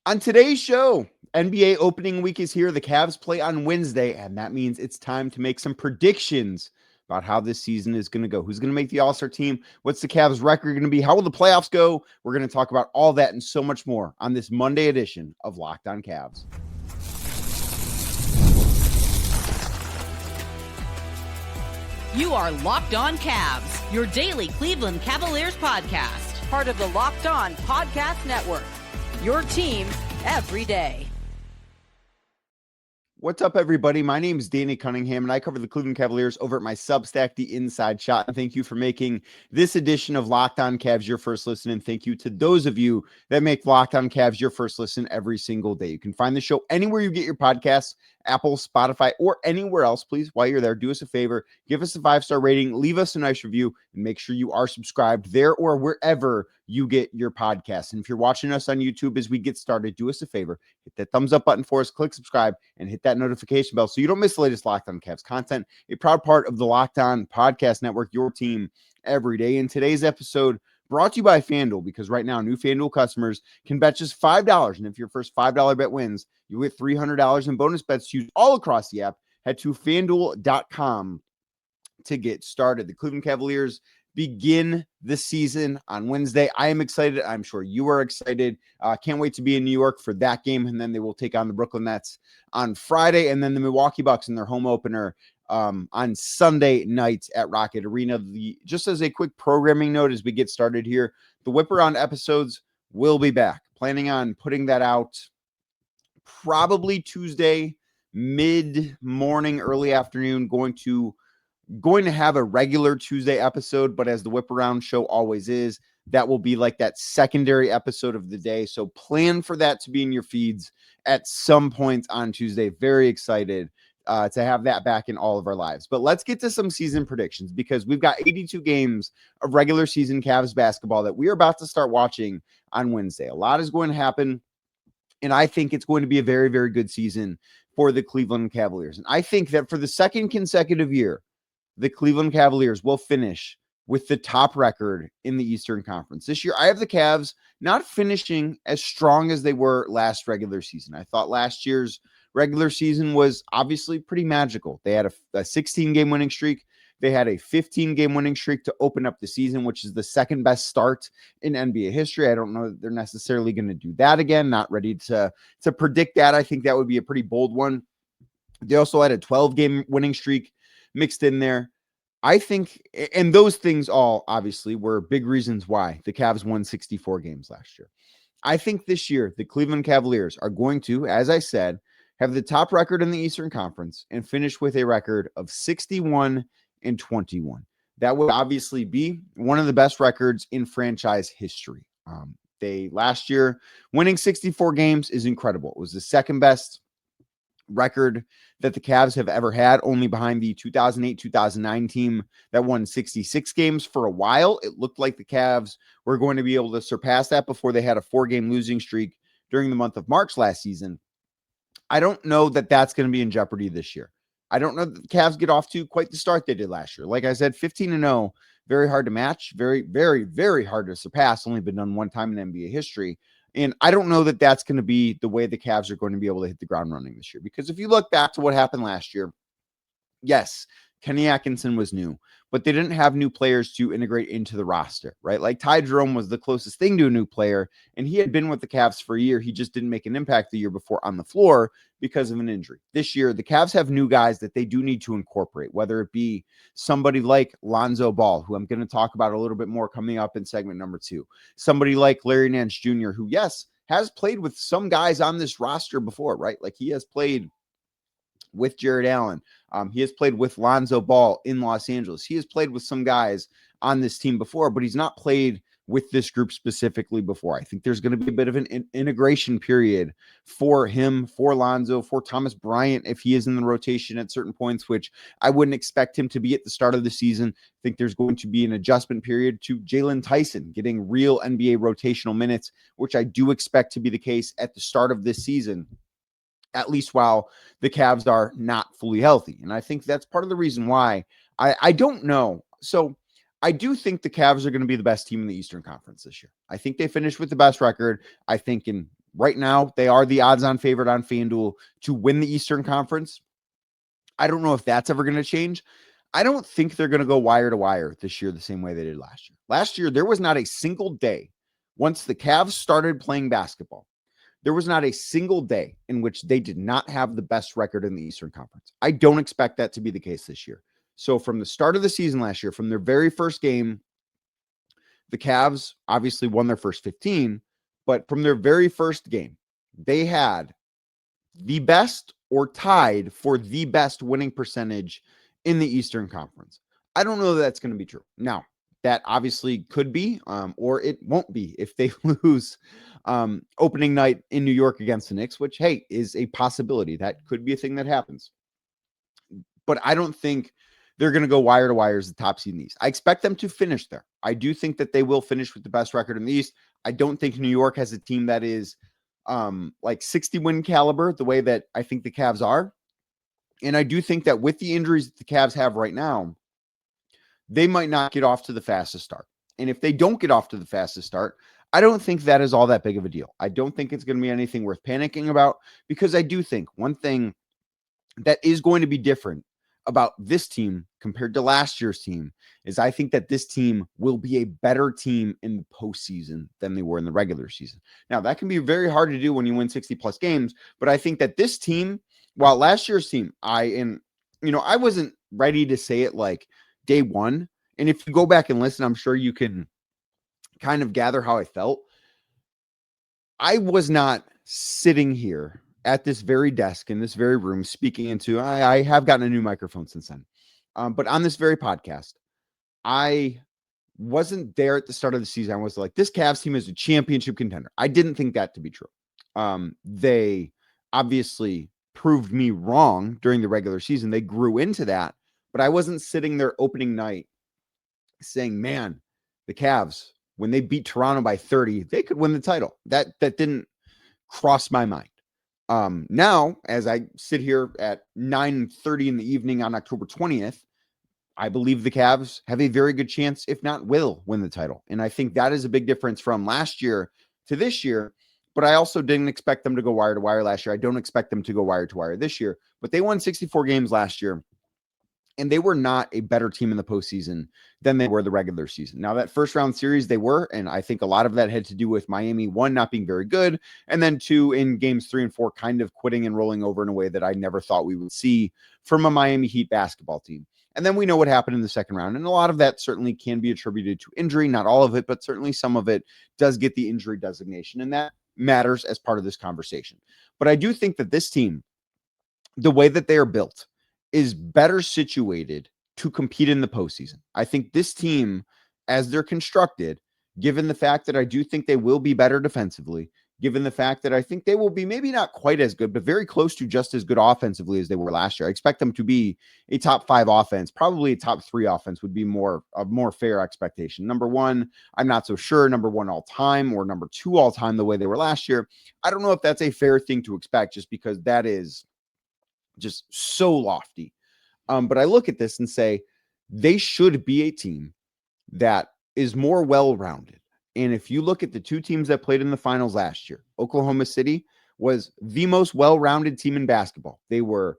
On today's show, NBA opening week is here. The Cavs play on Wednesday, and that means it's time to make some predictions about how this season is going to go. Who's going to make the All-Star team? What's the Cavs record going to be? How will the playoffs go? We're going to talk about all that and so much more on this Monday edition of Locked On Cavs. You are Locked On Cavs, your daily Cleveland Cavaliers podcast. Part of the Locked On Podcast Network. Your team every day. What's up, everybody? My name is Danny Cunningham, and I cover the Cleveland Cavaliers over at my Substack, The Inside Shot. And thank you for making this edition of Locked On Cavs your first listen. And thank you to those of you that make Locked On Cavs your first listen every single day. You can find the show anywhere you get your podcasts, Apple, Spotify, or anywhere else. Please, while you're there, do us a favor, give us a 5-star rating, leave us a nice review, and make sure you are subscribed there or wherever you get your podcasts. And if you're watching us on YouTube as we get started, do us a favor, hit that thumbs up button for us, click subscribe, and hit that notification bell so you don't miss the latest Locked On Cavs content. A proud part of the Locked On Podcast Network, your team every day. In today's episode, brought to you by FanDuel, because right now, new FanDuel customers can bet just $5. And if your first $5 bet wins, you get $300 in bonus bets to use all across the app. Head to FanDuel.com to get started. The Cleveland Cavaliers begin the season on Wednesday. I am excited. I'm sure you are excited. Can't wait to be in New York for that game. And then they will take on the Brooklyn Nets on Friday. And then the Milwaukee Bucks in their home opener on Sunday night at Rocket Arena. Just as a quick programming note as we get started here, the Whip Around episodes will be back. Planning on putting that out probably Tuesday, mid-morning, early afternoon. Going to have a regular Tuesday episode, but as the Whip Around show always is, that will be like that secondary episode of the day. So plan for that to be in your feeds at some point on Tuesday. Very excited to have that back in all of our lives. But let's get to some season predictions, because we've got 82 games of regular season Cavs basketball that we are about to start watching on Wednesday. A lot is going to happen, and I think it's going to be a very, very good season for the Cleveland Cavaliers. And I think that for the second consecutive year, the Cleveland Cavaliers will finish with the top record in the Eastern Conference. This year, I have the Cavs not finishing as strong as they were last regular season. I thought last year's regular season was obviously pretty magical. They had a 16-game winning streak. They had a 15-game winning streak to open up the season, which is the second best start in NBA history. I don't know that they're necessarily going to do that again. Not ready to predict that. I think that would be a pretty bold one. They also had a 12-game winning streak mixed in there. I think, and those things all obviously were big reasons why the Cavs won 64 games last year. I think this year the Cleveland Cavaliers are going to, as I said, have the top record in the Eastern Conference and finish with a record of 61-21. That would obviously be one of the best records in franchise history. They last year winning 64 games is incredible. It was the second best record that the Cavs have ever had, only behind the 2008-2009 team that won 66 games for a while. It looked like the Cavs were going to be able to surpass that before they had a 4-game losing streak during the month of March last season. I don't know that that's going to be in jeopardy this year. I don't know that the Cavs get off to quite the start they did last year. Like I said, 15-0, very hard to match, very, very, very hard to surpass. Only been done one time in NBA history. And I don't know that that's going to be the way the Cavs are going to be able to hit the ground running this year. Because if you look back to what happened last year, yes, Kenny Atkinson was new, but they didn't have new players to integrate into the roster, right? Like Ty Jerome was the closest thing to a new player, and he had been with the Cavs for a year. He just didn't make an impact the year before on the floor because of an injury. This year, the Cavs have new guys that they do need to incorporate, whether it be somebody like Lonzo Ball, who I'm going to talk about a little bit more coming up in segment number 2. Somebody like Larry Nance Jr., who, yes, has played with some guys on this roster before, right? Like he has played with Jared Allen. He has played with Lonzo Ball in Los Angeles. He has played with some guys on this team before, but he's not played with this group specifically before. I think there's going to be a bit of an integration period for him, for Lonzo, for Thomas Bryant, if he is in the rotation at certain points, which I wouldn't expect him to be at the start of the season. I think there's going to be an adjustment period to Jalen Tyson getting real NBA rotational minutes, which I do expect to be the case at the start of this season, at least while the Cavs are not fully healthy. And I think that's part of the reason why I don't know. So I do think the Cavs are going to be the best team in the Eastern Conference this year. I think they finished with the best record. I think in right now, they are the odds-on favorite on FanDuel to win the Eastern Conference. I don't know if that's ever going to change. I don't think they're going to go wire to wire this year the same way they did last year. Last year, there was not a single day once the Cavs started playing basketball. There was not a single day in which they did not have the best record in the Eastern Conference. I don't expect that to be the case this year. So from the start of the season last year, from their very first game, the Cavs obviously won their first 15, but from their very first game, they had the best or tied for the best winning percentage in the Eastern Conference. I don't know that that's going to be true. Now, that obviously could be, or it won't be if they lose opening night in New York against the Knicks, which, hey, is a possibility. That could be a thing that happens. But I don't think they're going to go wire to wire as the top seed in the East. I expect them to finish there. I do think that they will finish with the best record in the East. I don't think New York has a team that is like 60 win caliber, the way that I think the Cavs are. And I do think that with the injuries that the Cavs have right now, they might not get off to the fastest start. And if they don't get off to the fastest start, I don't think that is all that big of a deal. I don't think it's going to be anything worth panicking about, because I do think one thing that is going to be different about this team compared to last year's team is I think that this team will be a better team in the postseason than they were in the regular season. Now, that can be very hard to do when you win 60 plus games, but I think that this team, while last year's team, I wasn't ready to say it like day one. And if you go back and listen, I'm sure you can kind of gather how I felt. I was not sitting here at this very desk in this very room speaking into, I have gotten a new microphone since then. But on this very podcast, I wasn't there at the start of the season. I was like, this Cavs team is a championship contender. I didn't think that to be true. They obviously proved me wrong during the regular season. They grew into that, but I wasn't sitting there opening night saying, man, the Cavs, when they beat Toronto by 30, they could win the title. That didn't cross my mind. Now, as I sit here at 9:30 in the evening on October 20th, I believe the Cavs have a very good chance, if not will, win the title. And I think that is a big difference from last year to this year. But I also didn't expect them to go wire to wire last year. I don't expect them to go wire to wire this year. But they won 64 games last year, and they were not a better team in the postseason than they were the regular season. Now, that first round series, they were, and I think a lot of that had to do with Miami, one, not being very good, and then two, in games 3 and 4, kind of quitting and rolling over in a way that I never thought we would see from a Miami Heat basketball team. And then we know what happened in the second round, and a lot of that certainly can be attributed to injury, not all of it, but certainly some of it does get the injury designation, and that matters as part of this conversation. But I do think that this team, the way that they are built, is better situated to compete in the postseason. I think this team, as they're constructed, given the fact that I do think they will be better defensively, given the fact that I think they will be maybe not quite as good, but very close to just as good offensively as they were last year. I expect them to be a top 5 offense, probably a top 3 offense would be more fair expectation. Number 1, I'm not so sure. Number 1 all time or number 2 all time, the way they were last year. I don't know if that's a fair thing to expect, just because that is just so lofty. But I look at this and say they should be a team that is more well-rounded. And if you look at the 2 teams that played in the finals last year, Oklahoma City was the most well-rounded team in basketball. They were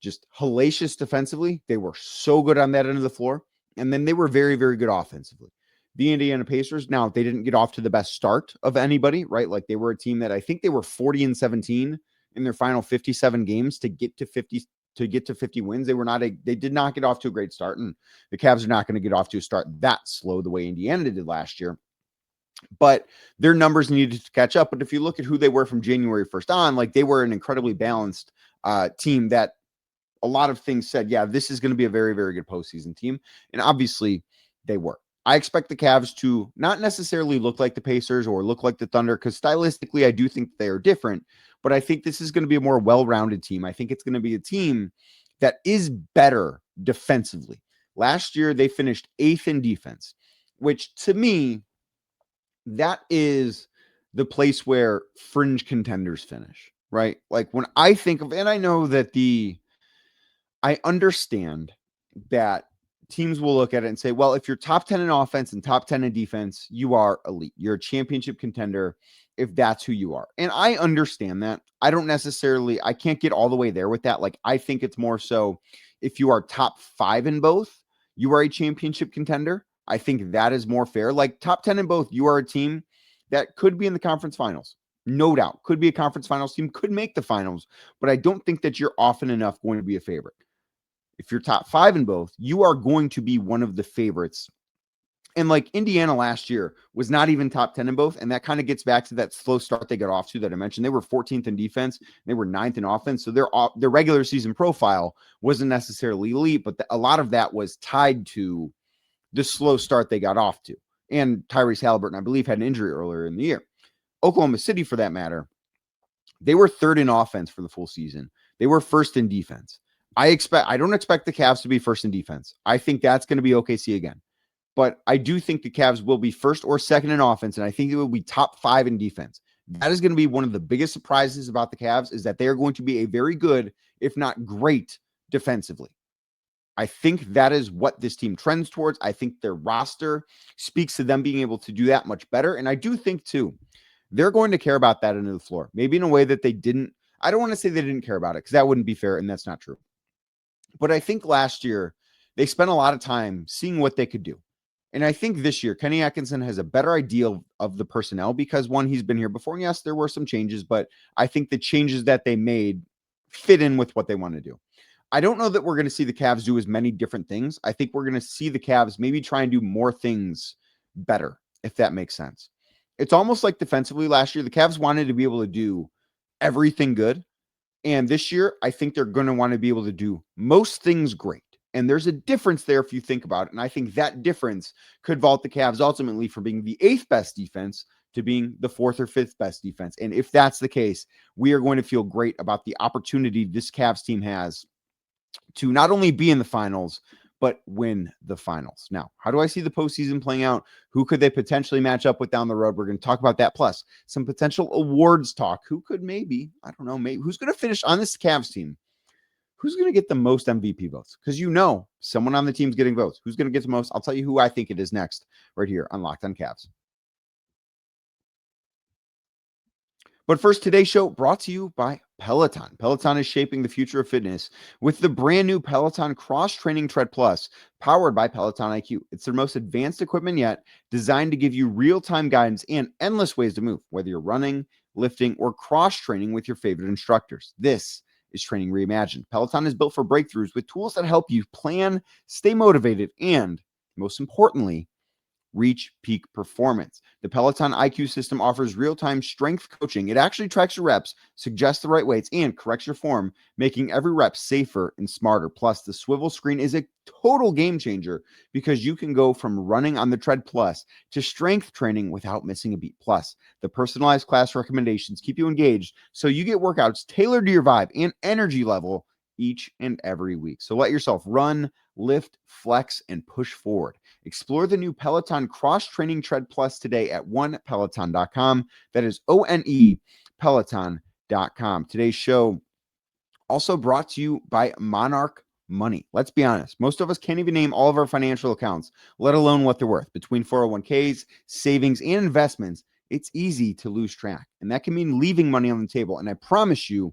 just hellacious defensively. They were so good on that end of the floor. And then they were very, very good offensively. The Indiana Pacers, now they didn't get off to the best start of anybody, right? Like they were a team that I think they were 40-17 in their final 57 games to get to 50 wins. They did not get off to a great start, and the Cavs are not going to get off to a start that slow the way Indiana did last year. But their numbers needed to catch up. But if you look at who they were from January 1st on, like they were an incredibly balanced team that a lot of things said, yeah, this is going to be a very, very good postseason team. And obviously they were. I expect the Cavs to not necessarily look like the Pacers or look like the Thunder, because stylistically, I do think they are different. But I think this is going to be a more well-rounded team. I think it's going to be a team that is better defensively. Last year, they finished 8th in defense, which to me, that is the place where fringe contenders finish, right? Like when I think of, and I know that I understand that teams will look at it and say, well, if you're top 10 in offense and top 10 in defense, you are elite. You're a championship contender. if that's who you are. And I understand that. I can't get all the way there with that. Like, I think it's more so if you are top 5 in both, you are a championship contender. I think that is more fair. Like, top 10 in both, you are a team that could be in the conference finals. No doubt. Could be a conference finals team, could make the finals, but I don't think that you're often enough going to be a favorite. If you're top 5 in both, you are going to be one of the favorites. And like Indiana last year was not even top 10 in both. And that kind of gets back to that slow start they got off to that I mentioned. They were 14th in defense. They were 9th in offense. So their regular season profile wasn't necessarily elite, but a lot of that was tied to the slow start they got off to. And Tyrese Halliburton, I believe, had an injury earlier in the year. Oklahoma City, for that matter, they were 3rd in offense for the full season. They were 1st in defense. I don't expect the Cavs to be 1st in defense. I think that's going to be OKC again. But I do think the Cavs will be 1st or 2nd in offense, and I think it will be top 5 in defense. That is going to be one of the biggest surprises about the Cavs, is that they are going to be a very good, if not great, defensively. I think that is what this team trends towards. I think their roster speaks to them being able to do that much better. And I do think, too, they're going to care about that into the floor. Maybe in a way that they didn't. I don't want to say they didn't care about it, because that wouldn't be fair, and that's not true. But I think last year they spent a lot of time seeing what they could do. And I think this year, Kenny Atkinson has a better idea of the personnel because, one, he's been here before. And yes, there were some changes, but I think the changes that they made fit in with what they want to do. I don't know that we're going to see the Cavs do as many different things. I think we're going to see the Cavs maybe try and do more things better, if that makes sense. It's almost like defensively last year, the Cavs wanted to be able to do everything good. And this year, I think they're going to want to be able to do most things great. And there's a difference there if you think about it. And I think that difference could vault the Cavs ultimately from being the 8th best defense to being the 4th or 5th best defense. And if that's the case, we are going to feel great about the opportunity this Cavs team has to not only be in the finals, but win the finals. Now, how do I see the postseason playing out? Who could they potentially match up with down the road? We're going to talk about that. Plus some potential awards talk. Who could maybe who's going to finish on this Cavs team? Who's going to get the most MVP votes? Because someone on the team's getting votes. Who's going to get the most? I'll tell you who I think it is next, right here on Locked On Cavs. But first, today's show brought to you by Peloton. Peloton is shaping the future of fitness with the brand new Peloton Cross Training Tread Plus, powered by Peloton IQ. It's their most advanced equipment yet, designed to give you real-time guidance and endless ways to move, whether you're running, lifting, or cross-training with your favorite instructors. This is training reimagined. Peloton is built for breakthroughs with tools that help you plan, stay motivated, and most importantly, reach peak performance. The Peloton IQ system offers real-time strength coaching. It actually tracks your reps, suggests the right weights, and corrects your form, making every rep safer and smarter. Plus, the swivel screen is a total game changer because you can go from running on the Tread Plus to strength training without missing a beat. Plus, the personalized class recommendations keep you engaged, so you get workouts tailored to your vibe and energy level each and every week. So let yourself run, lift, flex, and push forward. Explore the new Peloton Cross Training Tread Plus today at onepeloton.com. That is ONE Peloton.com. Today's show also brought to you by Monarch Money. Let's be honest. Most of us can't even name all of our financial accounts, let alone what they're worth. Between 401ks, savings, and investments, it's easy to lose track. And that can mean leaving money on the table. And I promise you,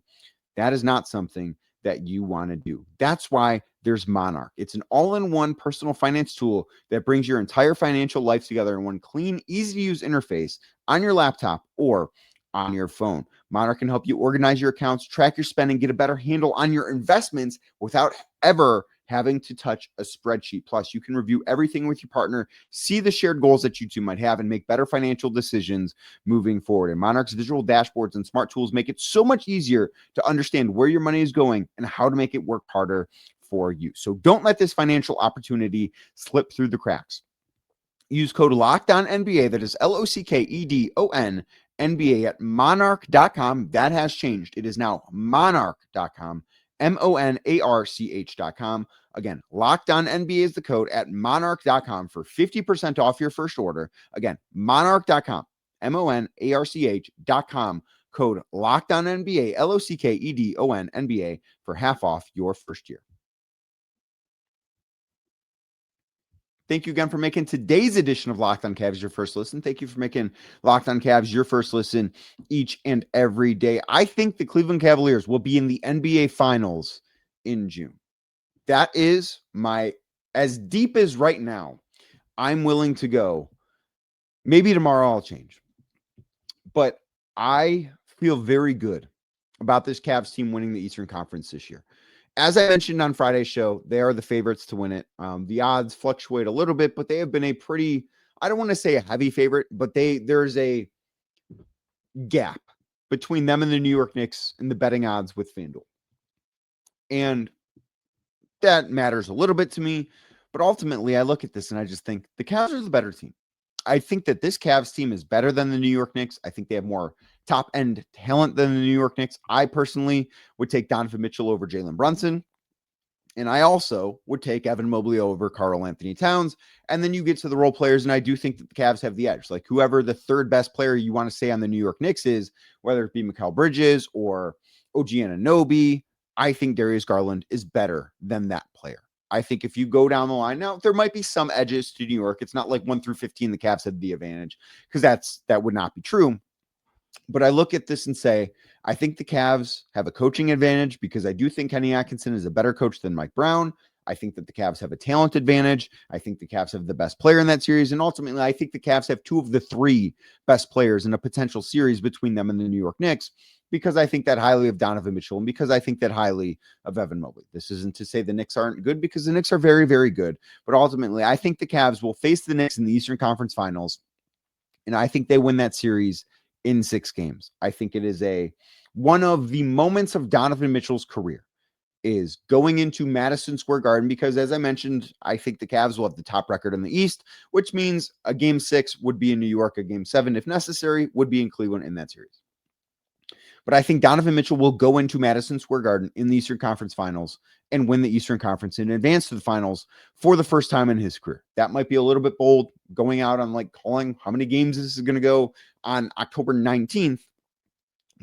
that is not something that you want to do. That's why there's Monarch. It's an all-in-one personal finance tool that brings your entire financial life together in one clean, easy-to-use interface on your laptop or on your phone. Monarch can help you organize your accounts, track your spending, get a better handle on your investments without ever having to touch a spreadsheet. Plus, you can review everything with your partner, see the shared goals that you two might have, and make better financial decisions moving forward. And Monarch's visual dashboards and smart tools make it so much easier to understand where your money is going and how to make it work harder for you. So don't let this financial opportunity slip through the cracks. Use code LOCKEDONNBA, that is LOCKEDON NBA at monarch.com. That has changed. It is now monarch.com. monarch.com. Again, Locked On NBA is the code at monarch.com for 50% off your first order. Again, monarch.com, monarch.com, code Locked On NBA, LOCKEDON NBA for half off your first year. Thank you again for making today's edition of Locked on Cavs your first listen. Thank you for making Locked on Cavs your first listen each and every day. I think the Cleveland Cavaliers will be in the NBA Finals in June. That is my, as deep as right now, I'm willing to go. Maybe tomorrow I'll change. But I feel very good about this Cavs team winning the Eastern Conference this year. As I mentioned on Friday's show, they are the favorites to win it. The odds fluctuate a little bit, but they have been a pretty, I don't want to say a heavy favorite, but there's a gap between them and the New York Knicks in the betting odds with FanDuel. And that matters a little bit to me, but ultimately I look at this and I just think the Cavs are the better team. I think that this Cavs team is better than the New York Knicks. I think they have more top-end talent than the New York Knicks. I personally would take Donovan Mitchell over Jalen Brunson. And I also would take Evan Mobley over Karl Anthony Towns. And then you get to the role players, and I do think that the Cavs have the edge. Like whoever the third best player you want to say on the New York Knicks is, whether it be Mikal Bridges or OG Anunoby, I think Darius Garland is better than that player. I think if you go down the line, now there might be some edges to New York. It's not like 1 through 15, the Cavs have the advantage, because that would not be true. But I look at this and say, I think the Cavs have a coaching advantage because I do think Kenny Atkinson is a better coach than Mike Brown. I think that the Cavs have a talent advantage. I think the Cavs have the best player in that series. And ultimately, I think the Cavs have 2 of the 3 best players in a potential series between them and the New York Knicks, because I think that highly of Donovan Mitchell and because I think that highly of Evan Mobley. This isn't to say the Knicks aren't good, because the Knicks are very, very good. But ultimately, I think the Cavs will face the Knicks in the Eastern Conference Finals, and I think they win that series in 6 games. I think it is one of the moments of Donovan Mitchell's career is going into Madison Square Garden, because as I mentioned, I think the Cavs will have the top record in the East, which means a game 6 would be in New York, a game 7, if necessary, would be in Cleveland in that series. But I think Donovan Mitchell will go into Madison Square Garden in the Eastern Conference Finals and win the Eastern Conference and advance to the finals for the first time in his career. That might be a little bit bold, going out on like calling how many games this is going to go on October 19th.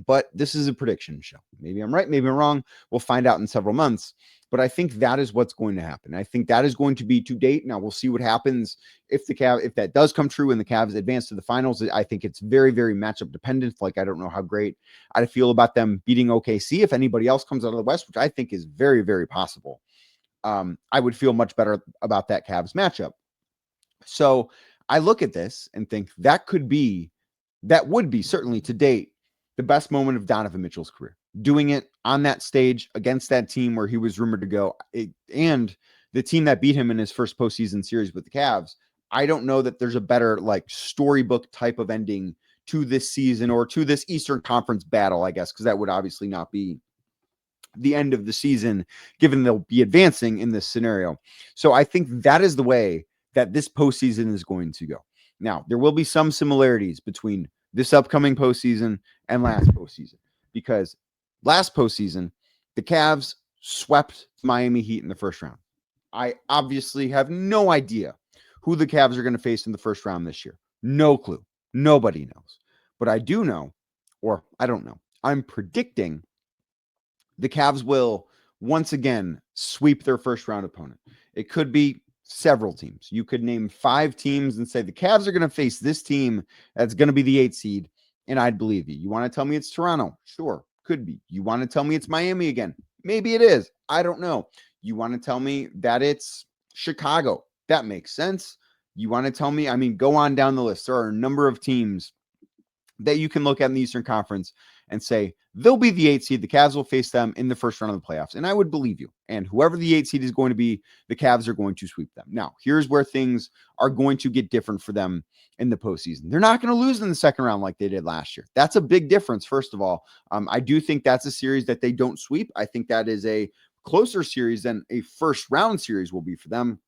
But this is a prediction show. Maybe I'm right, maybe I'm wrong. We'll find out in several months. But I think that is what's going to happen. I think that is going to be to date. Now we'll see what happens if that does come true and the Cavs advance to the finals. I think it's very, very matchup dependent. Like, I don't know how great I feel about them beating OKC. If anybody else comes out of the West, which I think is very, very possible, I would feel much better about that Cavs matchup. So I look at this and think that would be certainly to date the best moment of Donovan Mitchell's career, doing it on that stage against that team where he was rumored to go, and the team that beat him in his first postseason series with the Cavs. I don't know that there's a better like storybook type of ending to this season or to this Eastern Conference battle, I guess, because that would obviously not be the end of the season, given they'll be advancing in this scenario. So I think that is the way that this postseason is going to go. Now, there will be some similarities between this upcoming postseason and last postseason, because last postseason, the Cavs swept Miami Heat in the first round. I obviously have no idea who the Cavs are going to face in the first round this year. No clue. Nobody knows. But I do know, or I don't know, I'm predicting the Cavs will once again sweep their first round opponent. It could be several teams. You could name 5 teams and say the Cavs are going to face this team that's going to be the 8th seed, and I'd believe you. You want to tell me it's Toronto? Sure, could be. You want to tell me it's Miami again? Maybe it is. I don't know. You want to tell me that it's Chicago? That makes sense. You want to tell me, I mean, go on down the list. There are a number of teams that you can look at in the Eastern Conference and say they'll be the 8th seed. The Cavs will face them in the first round of the playoffs. And I would believe you. And whoever the 8th seed is going to be, the Cavs are going to sweep them. Now, here's where things are going to get different for them in the postseason. They're not going to lose in the second round like they did last year. That's a big difference, first of all. I do think that's a series that they don't sweep. I think that is a closer series than a first round series will be for them.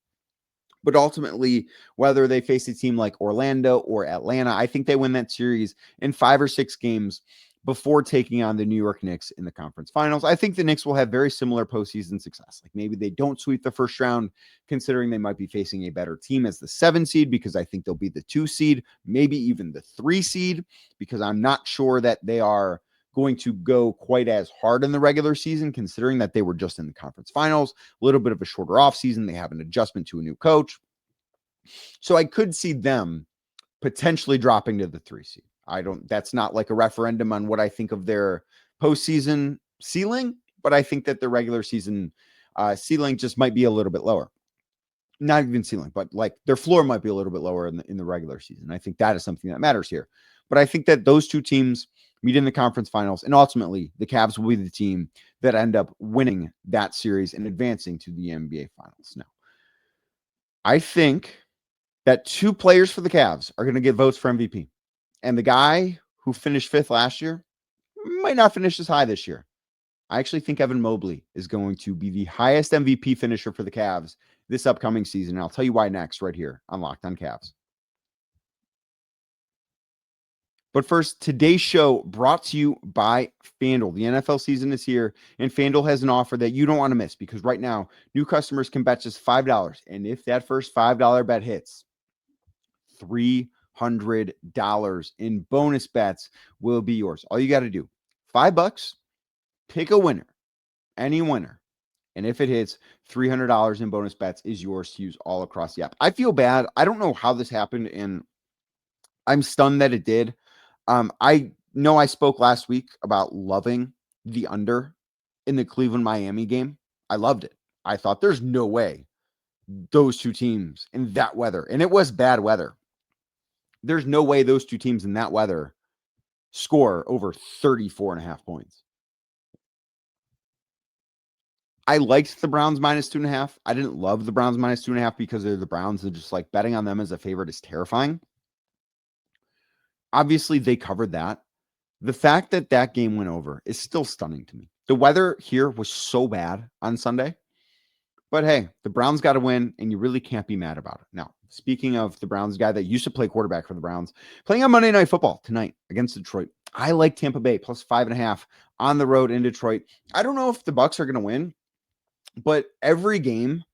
But ultimately, whether they face a team like Orlando or Atlanta, I think they win that series in 5 or 6 games before taking on the New York Knicks in the conference finals. I think the Knicks will have very similar postseason success. Like maybe they don't sweep the first round, considering they might be facing a better team as the 7 seed, because I think they'll be the 2 seed, maybe even the 3 seed, because I'm not sure that they are going to go quite as hard in the regular season, considering that they were just in the conference finals, a little bit of a shorter offseason. They have an adjustment to a new coach. So I could see them potentially dropping to the 3 seed. That's not like a referendum on what I think of their postseason ceiling, but I think that the regular season ceiling just might be a little bit lower. Not even ceiling, but like their floor might be a little bit lower in the regular season. I think that is something that matters here. But I think that those two teams meet in the conference finals, and ultimately the Cavs will be the team that end up winning that series and advancing to the NBA finals. Now, I think that 2 players for the Cavs are going to get votes for MVP. And the guy who finished 5th last year might not finish as high this year. I actually think Evan Mobley is going to be the highest MVP finisher for the Cavs this upcoming season. And I'll tell you why next, right here on Locked on Cavs. But first, today's show brought to you by FanDuel. The NFL season is here, and FanDuel has an offer that you don't want to miss because right now, new customers can bet just $5. And if that first $5 bet hits, $300 in bonus bets will be yours. All you got to do, $5, pick a winner, any winner. And if it hits, $300 in bonus bets is yours to use all across the app. I feel bad. I don't know how this happened, and I'm stunned that it did. I know I spoke last week about loving the under in the Cleveland-Miami game. I loved it. I thought there's no way those two teams in that weather, and it was bad weather. There's no way those two teams in that weather score over 34.5 points. I liked the Browns minus 2.5. I didn't love the Browns minus 2.5 because they're the Browns, and just like betting on them as a favorite is terrifying. Obviously, they covered that. The fact that that game went over is still stunning to me. The weather here was so bad on Sunday, but hey, the Browns got to win, and you really can't be mad about it. Now, speaking of the Browns, guy that used to play quarterback for the Browns, playing on Monday Night Football tonight against Detroit. I like Tampa Bay plus 5.5 on the road in Detroit. I don't know if the Bucs are going to win, but every game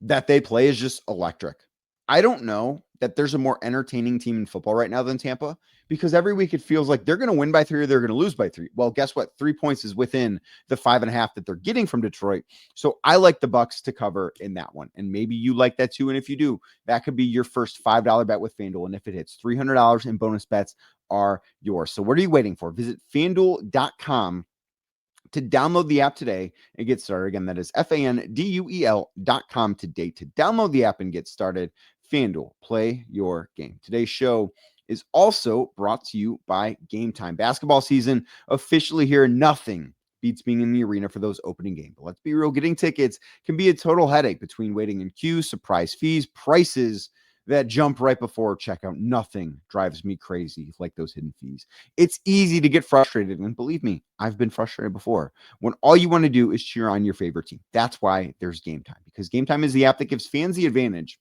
that they play is just electric. I don't know that there's a more entertaining team in football right now than Tampa, because every week it feels like they're going to win by 3 or they're going to lose by 3. Well, guess what? 3 points is within the 5.5 that they're getting from Detroit. So I like the Bucs to cover in that one. And maybe you like that too. And if you do, that could be your first $5 bet with FanDuel. And if it hits, $300 in bonus bets are yours. So what are you waiting for? Visit FanDuel.com to download the app today and get started. Again, that is FanDuel.com today to download the app and get started. FanDuel, play your game. Today's show is also brought to you by Game Time. Basketball season officially here. Nothing beats being in the arena for those opening games. But let's be real, getting tickets can be a total headache between waiting in queues, surprise fees, prices that jump right before checkout. Nothing drives me crazy like those hidden fees. It's easy to get frustrated, and believe me, I've been frustrated before, when all you want to do is cheer on your favorite team. That's why there's Game Time, because Game Time is the app that gives fans the advantage.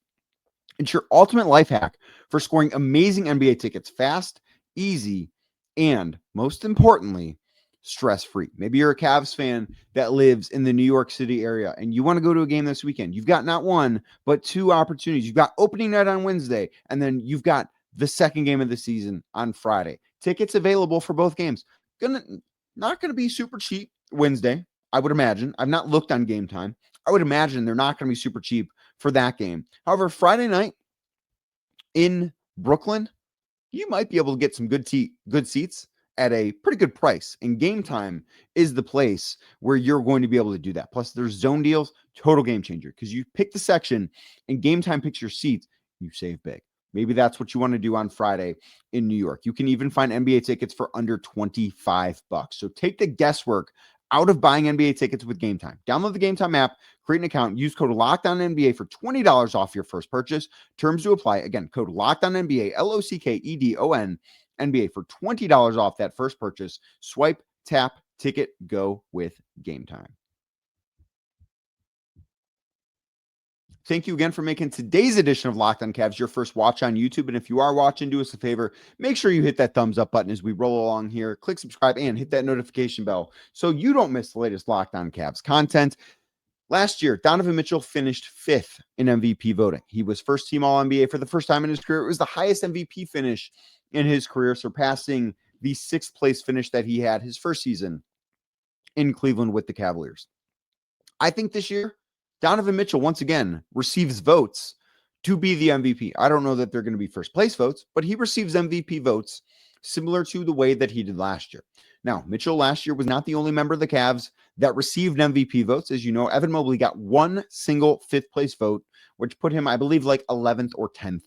It's your ultimate life hack for scoring amazing NBA tickets fast, easy, and most importantly, stress-free. Maybe you're a Cavs fan that lives in the New York City area and you want to go to a game this weekend. You've got not one, but 2 opportunities. You've got opening night on Wednesday, and then you've got the second game of the season on Friday. Tickets available for both games. Not going to be super cheap Wednesday, I would imagine. I've not looked on Game Time. I would imagine they're not going to be super cheap for that game. However, Friday night in Brooklyn, you might be able to get some good seats at a pretty good price. And Game Time is the place where you're going to be able to do that. Plus, there's zone deals, total game changer, because you pick the section and Game Time picks your seats, you save big. Maybe that's what you want to do on Friday in New York. You can even find NBA tickets for under $25. So take the guesswork out of buying NBA tickets with Game Time. Download the Game Time app, create an account, use code LOCKEDONNBA for $20 off your first purchase. Terms to apply. Again, code LOCKEDONNBA, LOCKEDON NBA for $20 off that first purchase. Swipe, tap, ticket, go with Game Time. Thank you again for making today's edition of Locked on Cavs your first watch on YouTube. And if you are watching, do us a favor, make sure you hit that thumbs up button as we roll along here. Click subscribe and hit that notification bell so you don't miss the latest Locked on Cavs content. Last year, Donovan Mitchell finished 5th in MVP voting. He was first team All-NBA for the first time in his career. It was the highest MVP finish in his career, surpassing the 6th place finish that he had his first season in Cleveland with the Cavaliers. I think this year, Donovan Mitchell, once again, receives votes to be the MVP. I don't know that they're going to be first place votes, but he receives MVP votes similar to the way that he did last year. Now, Mitchell last year was not the only member of the Cavs that received MVP votes. As you know, Evan Mobley got one single fifth place vote, which put him, I believe, like 11th or 10th,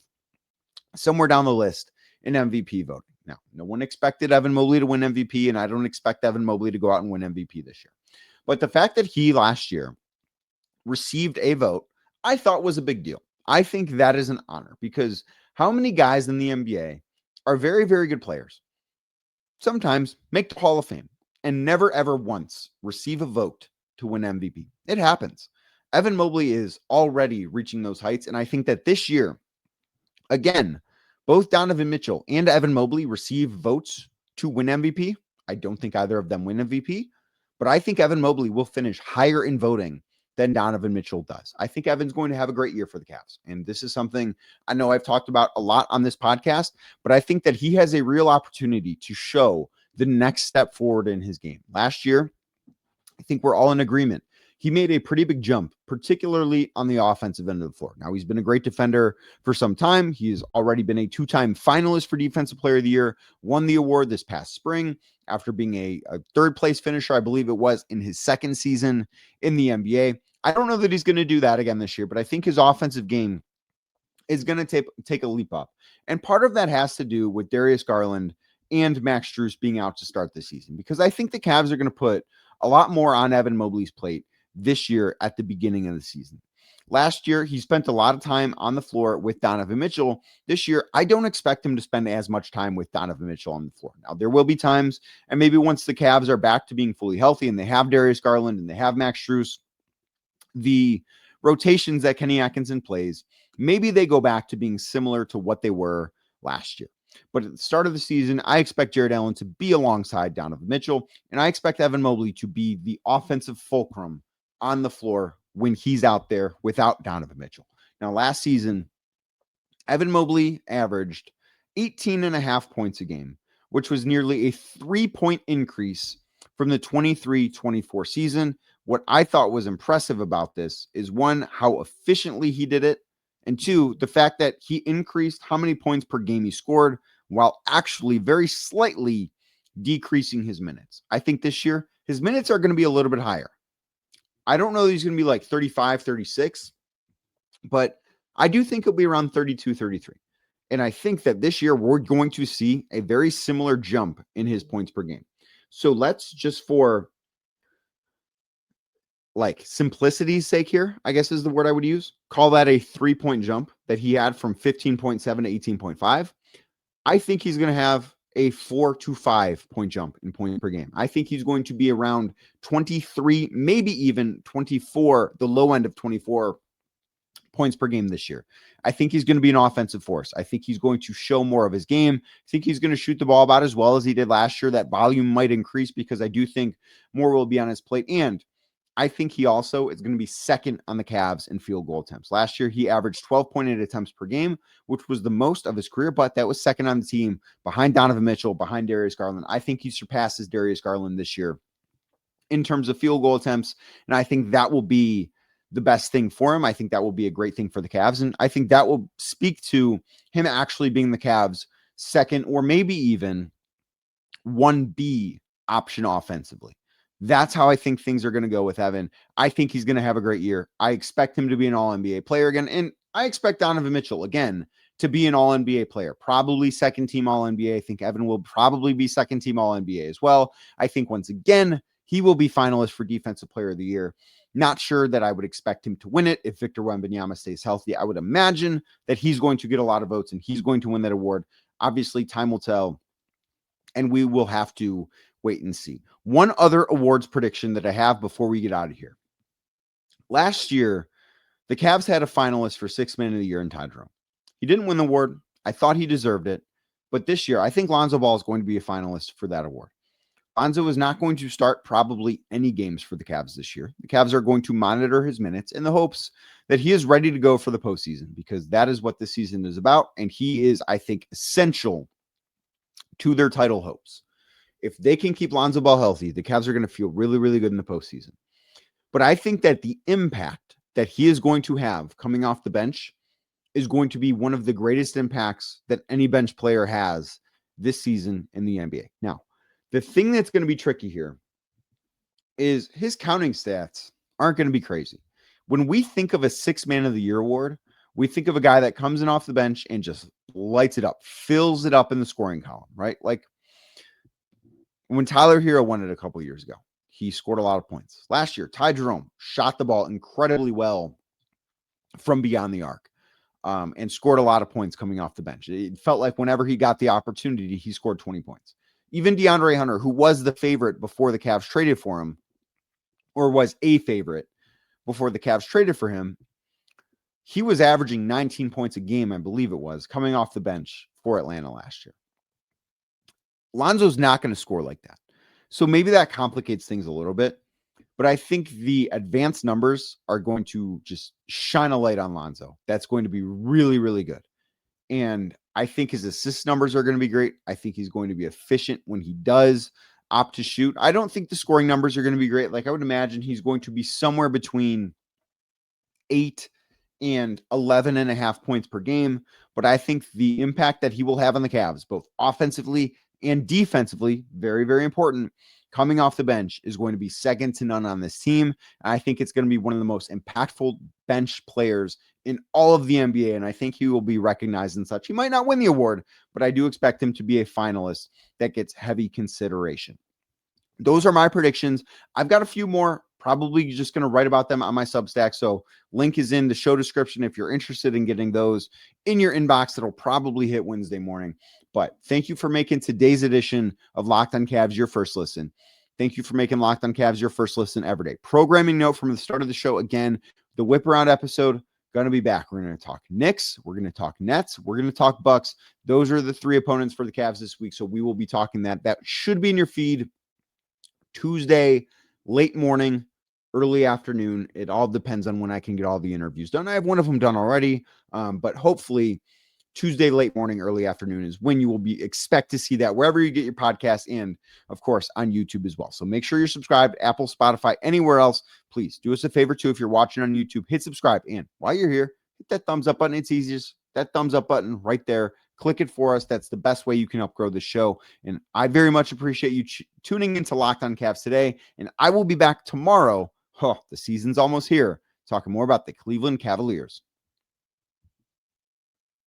somewhere down the list in MVP voting. Now, no one expected Evan Mobley to win MVP, and I don't expect Evan Mobley to go out and win MVP this year. But the fact that he last year received a vote, I thought was a big deal. I think that is an honor, because how many guys in the NBA are very, very good players, sometimes make the Hall of Fame, and never, ever once receive a vote to win MVP? It happens. Evan Mobley is already reaching those heights, and I think that this year, again, both Donovan Mitchell and Evan Mobley receive votes to win MVP. I don't think either of them win MVP, but I think Evan Mobley will finish higher in voting than Donovan Mitchell does. I think Evan's going to have a great year for the Cavs. And this is something I know I've talked about a lot on this podcast, but I think that he has a real opportunity to show the next step forward in his game. Last year, I think we're all in agreement, he made a pretty big jump, particularly on the offensive end of the floor. Now, he's been a great defender for some time. He's already been a two-time finalist for Defensive Player of the Year, won the award this past spring after being a third-place finisher, I believe it was, in his second season in the NBA. I don't know that he's going to do that again this year, but I think his offensive game is going to take a leap up. And part of that has to do with Darius Garland and Max Strus being out to start the season, because I think the Cavs are going to put a lot more on Evan Mobley's plate this year at the beginning of the season. Last year, he spent a lot of time on the floor with Donovan Mitchell. This year, I don't expect him to spend as much time with Donovan Mitchell on the floor. Now, there will be times, and maybe once the Cavs are back to being fully healthy and they have Darius Garland and they have Max Strus, the rotations that Kenny Atkinson plays, maybe they go back to being similar to what they were last year. But at the start of the season, I expect Jared Allen to be alongside Donovan Mitchell, and I expect Evan Mobley to be the offensive fulcrum on the floor when he's out there without Donovan Mitchell. Now, last season, Evan Mobley averaged 18.5 points a game, which was nearly a 3-point increase from the 23-24 season. What I thought was impressive about this is, one, how efficiently he did it, and two, the fact that he increased how many points per game he scored while actually very slightly decreasing his minutes. I think this year his minutes are going to be a little bit higher. I don't know that he's going to be like 35, 36, but I do think he'll be around 32, 33. And I think that this year we're going to see a very similar jump in his points per game. So let's just, for like simplicity's sake here, I guess is the word I would use, call that a 3-point jump that he had from 15.7 to 18.5. I think he's going to have a 4 to 5 point jump in points per game. I think he's going to be around 23, maybe even 24, the low end of 24 points per game this year. I think he's going to be an offensive force. I think he's going to show more of his game. I think he's going to shoot the ball about as well as he did last year. That volume might increase because I do think more will be on his plate. And I think he also is going to be second on the Cavs in field goal attempts. Last year, he averaged 12.8 attempts per game, which was the most of his career, but that was second on the team behind Donovan Mitchell, behind Darius Garland. I think he surpasses Darius Garland this year in terms of field goal attempts, and I think that will be the best thing for him. I think that will be a great thing for the Cavs, and I think that will speak to him actually being the Cavs' second or maybe even 1B option offensively. That's how I think things are going to go with Evan. I think he's going to have a great year. I expect him to be an all-NBA player again. And I expect Donovan Mitchell, again, to be an all-NBA player. Probably second-team all-NBA. I think Evan will probably be second-team all-NBA as well. I think, once again, he will be finalist for Defensive Player of the Year. Not sure that I would expect him to win it if Victor Wembanyama stays healthy. I would imagine that he's going to get a lot of votes and he's going to win that award. Obviously, time will tell, and we will have to wait and see. One other awards prediction that I have before we get out of here. Last year, the Cavs had a finalist for Sixth Man of the Year in Ty Jerome. He didn't win the award. I thought he deserved it. But this year, I think Lonzo Ball is going to be a finalist for that award. Lonzo is not going to start probably any games for the Cavs this year. The Cavs are going to monitor his minutes in the hopes that he is ready to go for the postseason, because that is what this season is about. And he is, I think, essential to their title hopes. If they can keep Lonzo Ball healthy, the Cavs are going to feel really, really good in the postseason. But I think that the impact that he is going to have coming off the bench is going to be one of the greatest impacts that any bench player has this season in the NBA. Now, the thing that's going to be tricky here is his counting stats aren't going to be crazy. When we think of a 6 Man of the Year award, we think of a guy that comes in off the bench and just lights it up, fills it up in the scoring column, right? Like when Tyler Hero won it a couple years ago, he scored a lot of points. Last year, Ty Jerome shot the ball incredibly well from beyond the arc and scored a lot of points coming off the bench. It felt like whenever he got the opportunity, he scored 20 points. Even DeAndre Hunter, who was the favorite before the Cavs traded for him, or was a favorite before the Cavs traded for him, he was averaging 19 points a game, I believe it was, coming off the bench for Atlanta last year. Lonzo's not going to score like that. So maybe that complicates things a little bit, but I think the advanced numbers are going to just shine a light on Lonzo. That's going to be really, really good. And I think his assist numbers are going to be great. I think he's going to be efficient when he does opt to shoot. I don't think the scoring numbers are going to be great. Like I would imagine he's going to be somewhere between 8 and 11.5 points per game. But I think the impact that he will have on the Cavs, both offensively and defensively, very, very important, coming off the bench is going to be second to none on this team. I think it's going to be one of the most impactful bench players in all of the NBA, and I think he will be recognized and such. He might not win the award, but I do expect him to be a finalist that gets heavy consideration. Those are my predictions. I've got a few more, probably just going to write about them on my Substack, so link is in the show description if you're interested in getting those in your inbox. It'll probably hit Wednesday morning. But thank you for making today's edition of Locked on Cavs your first listen. Thank you for making Locked on Cavs your first listen every day. Programming note from the start of the show, again, the whip around episode, going to be back. We're going to talk Knicks. We're going to talk Nets. We're going to talk Bucks. Those are the three opponents for the Cavs this week. So we will be talking that. That should be in your feed Tuesday, late morning, early afternoon. It all depends on when I can get all the interviews done. I have one of them done already, but hopefully Tuesday, late morning, early afternoon is when you will expect to see that wherever you get your podcast and, of course, on YouTube as well. So make sure you're subscribed, Apple, Spotify, anywhere else. Please do us a favor, too. If you're watching on YouTube, hit subscribe. And while you're here, hit that thumbs up button. It's easiest. That thumbs up button right there. Click it for us. That's the best way you can help grow the show. And I very much appreciate you tuning into Locked on Cavs today. And I will be back tomorrow. The season's almost here. Talking more about the Cleveland Cavaliers.